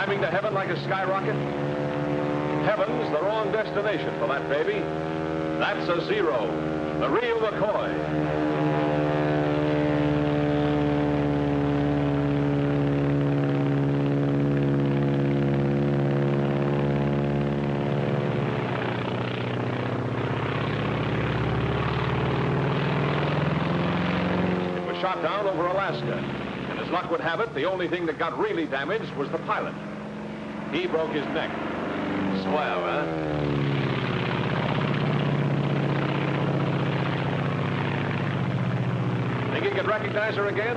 Climbing to heaven like a skyrocket? Heaven's the wrong destination for that baby. That's a Zero, the real McCoy. Shot down over Alaska. And as luck would have it, the only thing that got really damaged was the pilot. He broke his neck. Swell, huh? Think you can recognize her again?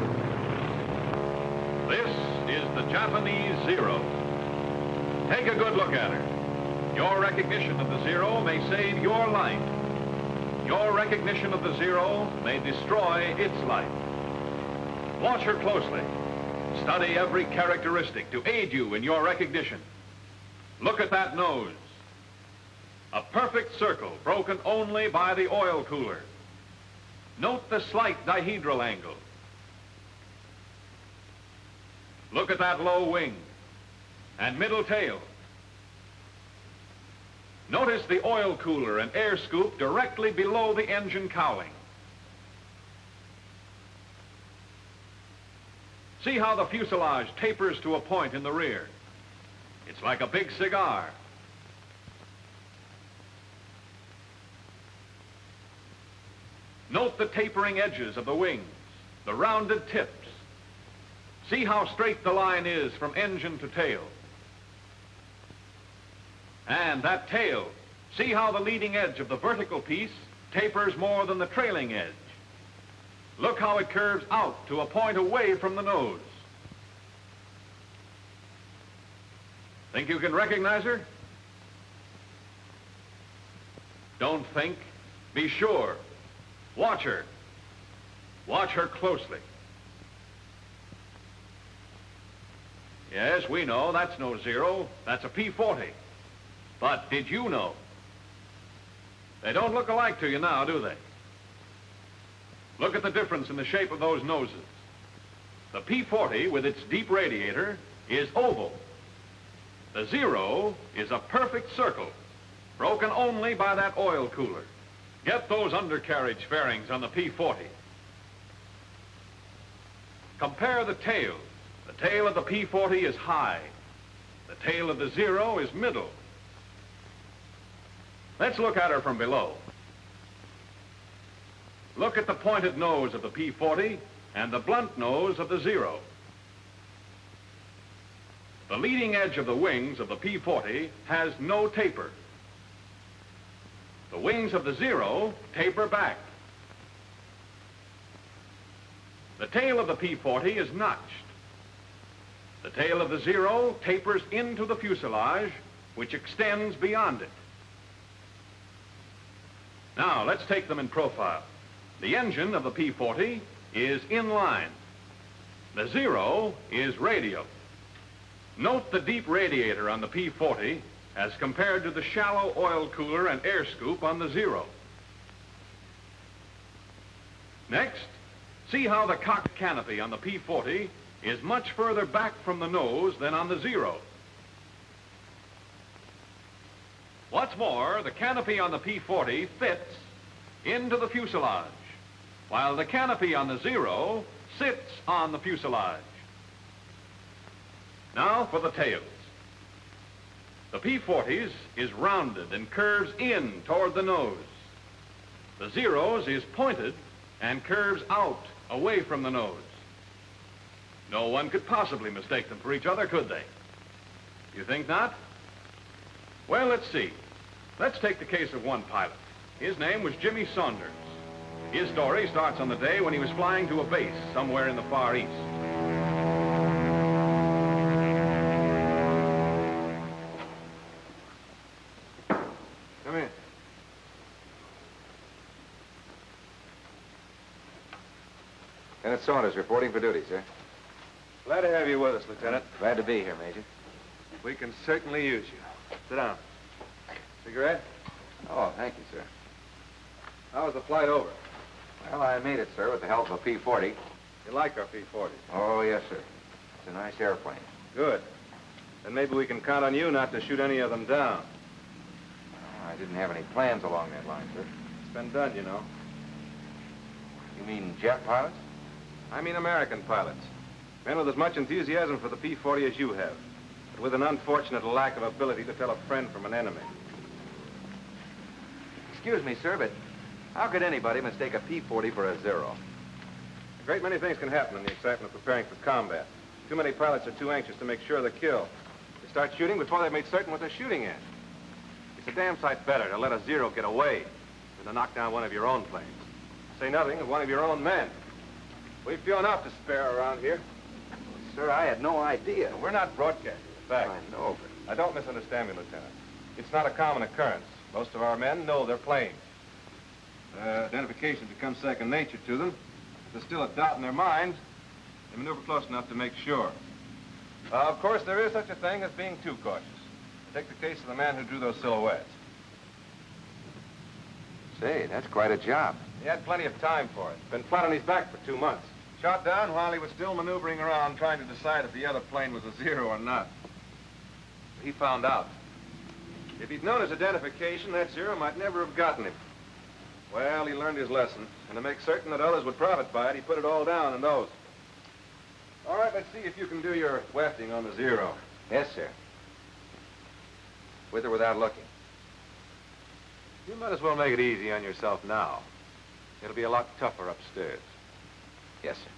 This is the Japanese Zero. Take a good look at her. Your recognition of the Zero may save your life. Your recognition of the Zero may destroy its life. Watch her closely. Study every characteristic to aid you in your recognition. Look at that nose. A perfect circle broken only by the oil cooler. Note the slight dihedral angle. Look at that low wing and middle tail. Notice the oil cooler and air scoop directly below the engine cowling. See how the fuselage tapers to a point in the rear. It's like a big cigar. Note the tapering edges of the wings, the rounded tips. See how straight the line is from engine to tail. And that tail, see how the leading edge of the vertical piece tapers more than the trailing edge. Look how it curves out to a point away from the nose. Think you can recognize her? Don't think. Be sure. Watch her. Watch her closely. Yes, we know that's no Zero. That's a P-40. But did you know? They don't look alike to you now, do they? Look at the difference in the shape of those noses. The P-40, with its deep radiator, is oval. The Zero is a perfect circle, broken only by that oil cooler. Get those undercarriage fairings on the P-40. Compare the tails. The tail of the P-40 is high. The tail of the Zero is middle. Let's look at her from below. Look at the pointed nose of the P-40 and the blunt nose of the Zero. The leading edge of the wings of the P-40 has no taper. The wings of the Zero taper back. The tail of the P-40 is notched. The tail of the Zero tapers into the fuselage, which extends beyond it. Now, let's take them in profile. The engine of the P-40 is in line. The Zero is radial. Note the deep radiator on the P-40 as compared to the shallow oil cooler and air scoop on the Zero. Next, see how the cockpit canopy on the P-40 is much further back from the nose than on the Zero. What's more, the canopy on the P-40 fits into the fuselage, while the canopy on the Zero sits on the fuselage. Now for the tails. The P-40's is rounded and curves in toward the nose. The Zero's is pointed and curves out away from the nose. No one could possibly mistake them for each other, could they? You think not? Well, let's see. Let's take the case of one pilot. His name was Jimmy Saunders. His story starts on the day when he was flying to a base somewhere in the Far East. Come in. Lieutenant Saunders reporting for duty, sir. Glad to have you with us, Lieutenant. Glad to be here, Major. We can certainly use you. Sit down. Cigarette? Oh, thank you, sir. How was the flight over? Well, I made it, sir, with the help of a P-40. You like our P-40? Oh, yes, sir. It's a nice airplane. Good. Then maybe we can count on you not to shoot any of them down. I didn't have any plans along that line, sir. It's been done, you know. You mean jet pilots? I mean American pilots. Men with as much enthusiasm for the P-40 as you have, but with an unfortunate lack of ability to tell a friend from an enemy. Excuse me, sir, but how could anybody mistake a P-40 for a Zero? A great many things can happen in the excitement of preparing for combat. Too many pilots are too anxious to make sure of the kill. They start shooting before they've made certain what they're shooting at. It's a damn sight better to let a Zero get away than to knock down one of your own planes. Say nothing of one of your own men. We've few enough to spare around here. Sir, I had no idea. We're not broadcasting the fact. I know, but... Now, don't misunderstand me, Lieutenant. It's not a common occurrence. Most of our men know their planes. Identification becomes second nature to them. If there's still a doubt in their minds, they maneuver close enough to make sure. Of course, there is such a thing as being too cautious. Take the case of the man who drew those silhouettes. Say, that's quite a job. He had plenty of time for it. Been flat on his back for 2 months. Shot down while he was still maneuvering around trying to decide if the other plane was a Zero or not. He found out. If he'd known his identification, that Zero might never have gotten him. Well, he learned his lesson, and to make certain that others would profit by it, he put it all down in those. All right, let's see if you can do your wafting on the Zero. Yes, sir. With or without looking? You might as well make it easy on yourself now. It'll be a lot tougher upstairs. Yes, sir.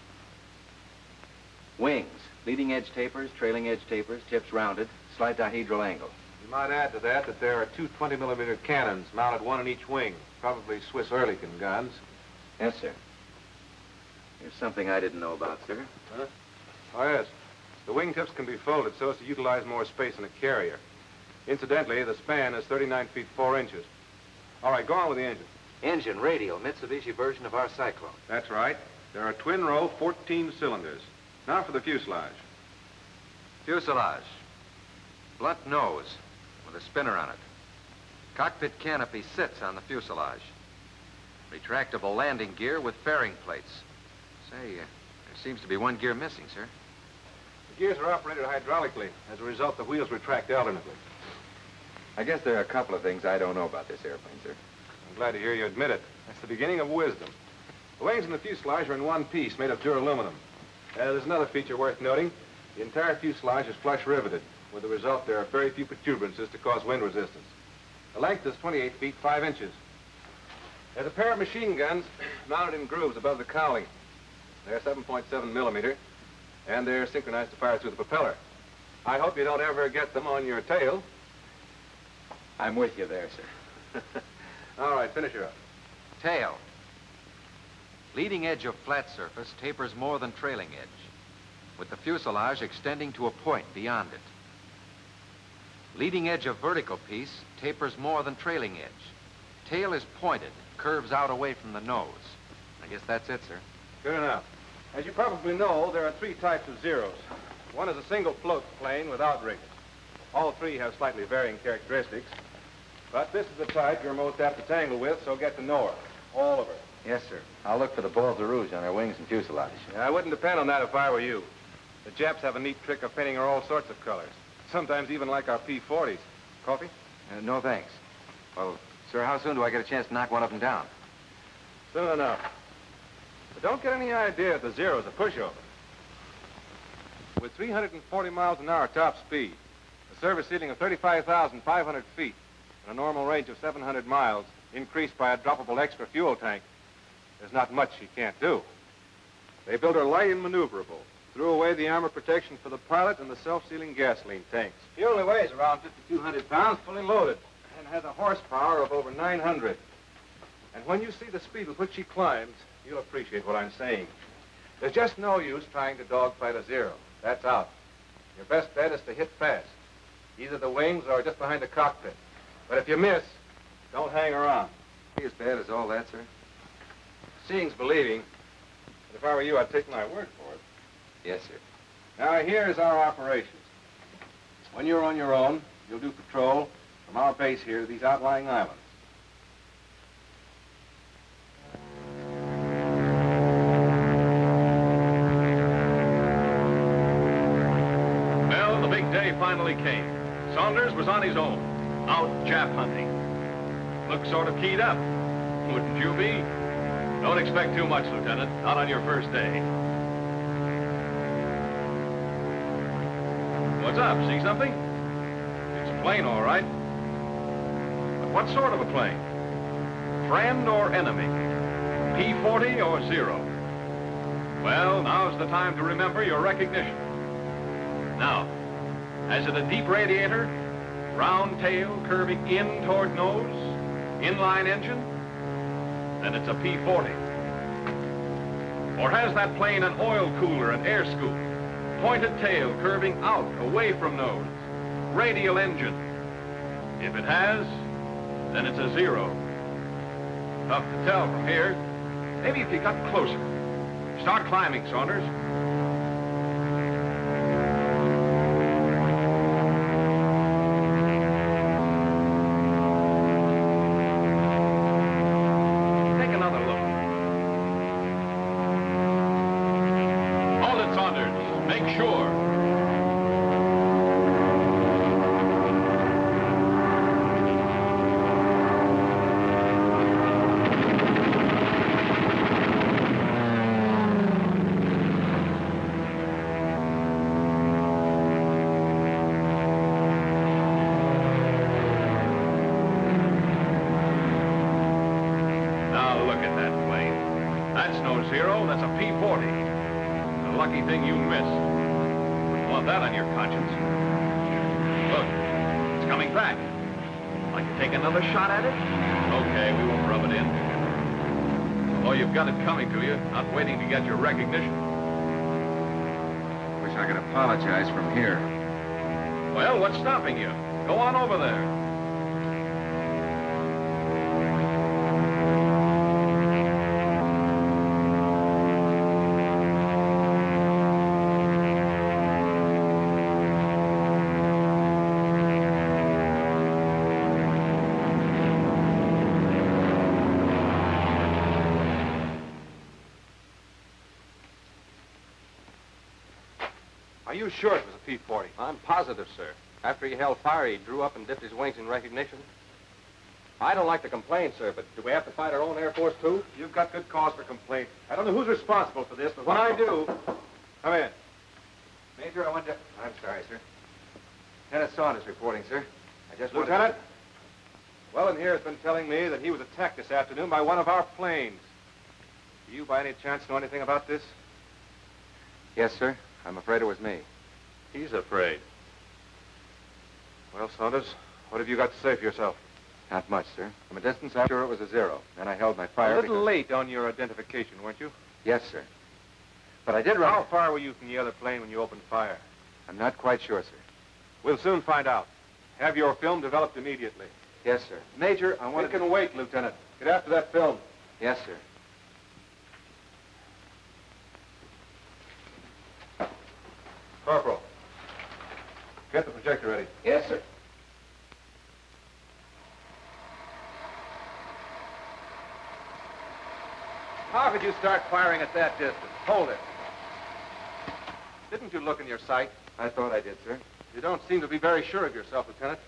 Wings, leading edge tapers, trailing edge tapers, tips rounded, slight dihedral angle. You might add to that that there are two 20-millimeter cannons mounted one in each wing, probably Swiss Oerlikon guns. Yes, sir. There's something I didn't know about, sir. Huh? Oh, yes. The wingtips can be folded so as to utilize more space in a carrier. Incidentally, the span is 39 feet 4 inches. All right, go on with the engine. Engine, radial, Mitsubishi version of our Cyclone. That's right. There are twin-row 14 cylinders. Now for the fuselage. Fuselage. Blunt nose with a spinner on it. Cockpit canopy sits on the fuselage. Retractable landing gear with fairing plates. Say, there seems to be one gear missing, sir. The gears are operated hydraulically. As a result, the wheels retract alternately. I guess there are a couple of things I don't know about this airplane, sir. I'm glad to hear you admit it. That's the beginning of wisdom. The wings and the fuselage are in one piece, made of duraluminum. There's another feature worth noting. The entire fuselage is flush riveted. With the result, there are very few protuberances to cause wind resistance. The length is 28 feet 5 inches. There's a pair of machine guns mounted in grooves above the cowling. They're 7.7 millimeter, and they're synchronized to fire through the propeller. I hope you don't ever get them on your tail. I'm with you there, sir. All right, finish her up. Tail. Leading edge of flat surface tapers more than trailing edge, with the fuselage extending to a point beyond it. Leading edge of vertical piece tapers more than trailing edge. Tail is pointed, curves out away from the nose. I guess that's it, sir. Good enough. As you probably know, there are 3 types of Zeros. One is a single float plane without riggers. All 3 have slightly varying characteristics. But this is the type you're most apt to tangle with, so get to know her. All of her. Yes, sir. I'll look for the balls of rouge on her wings and fuselage. Yeah, I wouldn't depend on that if I were you. The Japs have a neat trick of painting her all sorts of colors. Sometimes even like our P-40s. Coffee? No, thanks. Well, sir, how soon do I get a chance to knock one of them down? Soon enough. But don't get any idea that the Zero's a pushover. With 340 miles an hour top speed, a service ceiling of 35,500 feet, and a normal range of 700 miles, increased by a droppable extra fuel tank, there's not much she can't do. They built her light and maneuverable, threw away the armor protection for the pilot and the self-sealing gasoline tanks. She only weighs around 5,200 pounds, fully loaded, and has a horsepower of over 900. And when you see the speed with which she climbs, you'll appreciate what I'm saying. There's just no use trying to dogfight a Zero. That's out. Your best bet is to hit fast, either the wings or just behind the cockpit. But if you miss, don't hang around. Be as bad as all that, sir? Seeing's believing. But if I were you, I'd take my word for it. Yes, sir. Now, here's our operations. When you're on your own, you'll do patrol from our base here to these outlying islands. Well, the big day finally came. Saunders was on his own, out Jap hunting. Looked sort of keyed up. Wouldn't you be? Don't expect too much, Lieutenant. Not on your first day. What's up? See something? It's a plane, all right. But what sort of a plane? Friend or enemy? P-40 or Zero? Well, now's the time to remember your recognition. Now, has it a deep radiator? Round tail curving in toward nose? Inline engine? Then it's a P-40. Or has that plane an oil cooler and air scoop? Pointed tail curving out, away from nose? Radial engine? If it has, then it's a Zero. Tough to tell from here. Maybe if you got closer. Start climbing, Saunders. Take another look. Hold it, Saunders. Make sure. Zero, that's a P-40. The lucky thing you missed. Wouldn't want that on your conscience. Look, it's coming back. Like to take another shot at it? Okay, we won't rub it in. Oh, you've got it coming to you, not waiting to get your recognition. Wish I could apologize from here. Well, what's stopping you? Go on over there. Are you sure it was a P-40? I'm positive, sir. After he held fire, he drew up and dipped his wings in recognition. I don't like to complain, sir, but do we have to fight our own Air Force, too? You've got good cause for complaint. I don't know who's responsible for this, but when I do... Come in. Major, I want to... I'm sorry, sir. Lieutenant Saunders reporting, sir. I just wanted Lieutenant, Wellen here has been telling me that he was attacked this afternoon by one of our planes. Do you by any chance know anything about this? Yes, sir. I'm afraid it was me. He's afraid. Well, Saunders, what have you got to say for yourself? Not much, sir. From a distance, I'm sure it was a Zero. Then I held my fire A little because... late on your identification, weren't you? Yes, sir. But I did run... How far were you from the other plane when you opened fire? I'm not quite sure, sir. We'll soon find out. Have your film developed immediately. Yes, sir. Major, I It wanted... can wait, Lieutenant. Get after that film. Yes, sir. Corporal, get the projector ready. Yes, sir. How could you start firing at that distance? Hold it. Didn't you look in your sight? I thought I did, sir. You don't seem to be very sure of yourself, Lieutenant.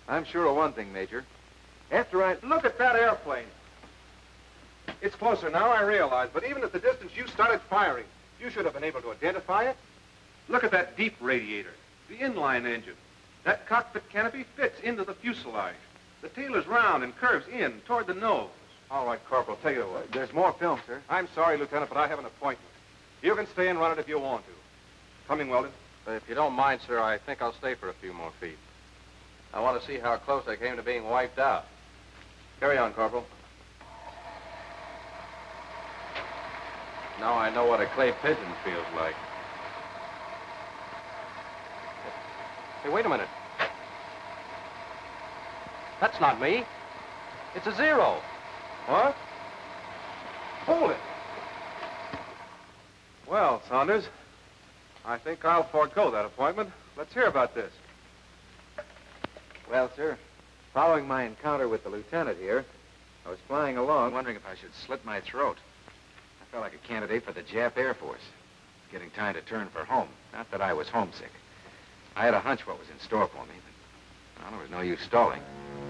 I'm sure of one thing, Major. After I... Look at that airplane. It's closer now, I realize, but even at the distance you started firing, you should have been able to identify it. Look at that deep radiator, the inline engine. That cockpit canopy fits into the fuselage. The tail is round and curves in toward the nose. All right, Corporal, take it away. There's more film, sir. I'm sorry, Lieutenant, but I have an appointment. You can stay and run it if you want to. Coming, Weldon. If you don't mind, sir, I think I'll stay for a few more feet. I want to see how close I came to being wiped out. Carry on, Corporal. Now I know what a clay pigeon feels like. Hey, wait a minute. That's not me. It's a Zero. What? Hold it. Well, Saunders, I think I'll forego that appointment. Let's hear about this. Well, sir, following my encounter with the lieutenant here, I was flying along, wondering if I should slit my throat. I felt like a candidate for the Jap Air Force. Getting time to turn for home. Not that I was homesick. I had a hunch what was in store for me, but well, there was no use stalling.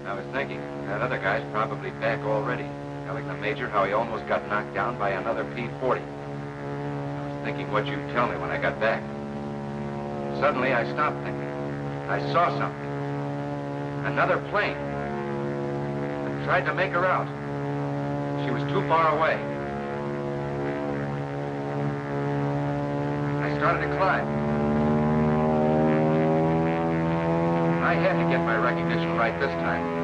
I was thinking, that other guy's probably back already, telling the Major how he almost got knocked down by another P-40. I was thinking what you'd tell me when I got back. Suddenly, I stopped thinking. I saw something. Another plane. I tried to make her out. She was too far away. I started to climb. I had to get my recognition right this time.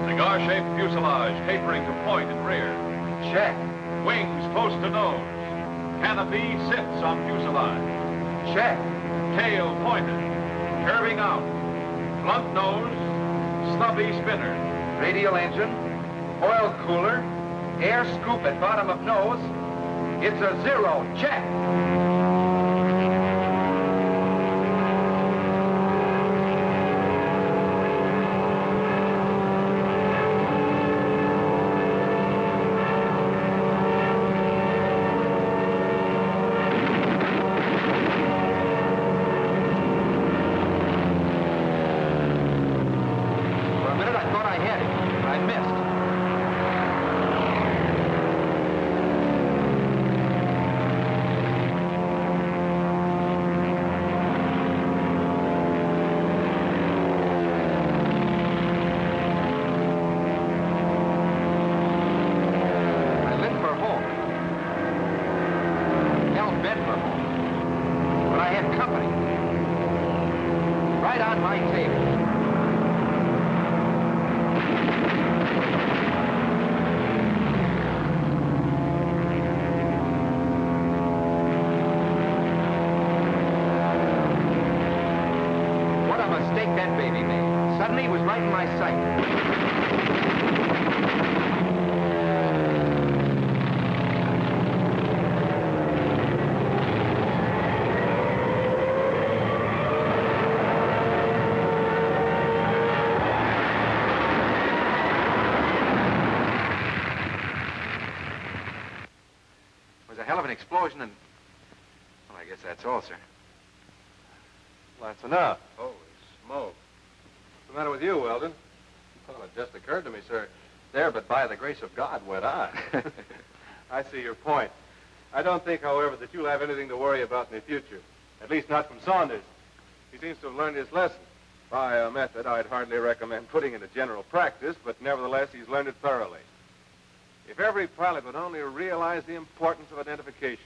Cigar-shaped fuselage tapering to point and rear. Check. Wings close to nose. Canopy sits on fuselage. Check. Tail pointed. Curving out. Blunt nose. Stubby spinner. Radial engine. Oil cooler. Air scoop at bottom of nose. It's a 0. Check. Explosion and... Well, I guess that's all, sir. Well, that's enough. Holy smoke. What's the matter with you, Weldon? Well, it just occurred to me, sir. There, but by the grace of God, went I. I see your point. I don't think, however, that you'll have anything to worry about in the future. At least not from Saunders. He seems to have learned his lesson. By a method I'd hardly recommend putting into general practice, but nevertheless, he's learned it thoroughly. If every pilot would only realize the importance of identification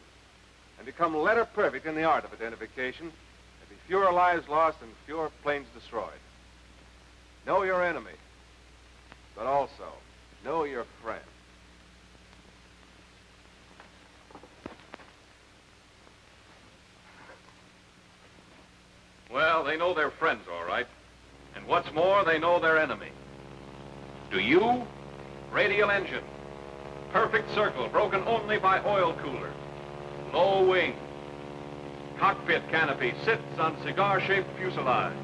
and become letter perfect in the art of identification, there'd be fewer lives lost and fewer planes destroyed. Know your enemy, but also know your friend. Well, they know their friends, all right. And what's more, they know their enemy. Do you? Radial engine. Perfect circle, broken only by oil cooler. Low wing. Cockpit canopy sits on cigar-shaped fuselage.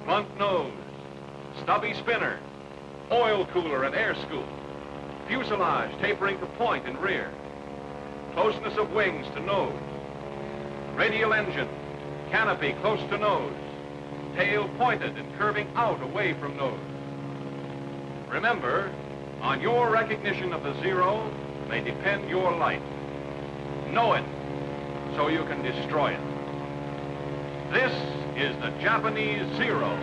Blunt nose. Stubby spinner. Oil cooler and air scoop. Fuselage tapering to point and rear. Closeness of wings to nose. Radial engine. Canopy close to nose. Tail pointed and curving out away from nose. Remember, on your recognition of the 0 may depend your life. Know it so you can destroy it. This is the Japanese 0.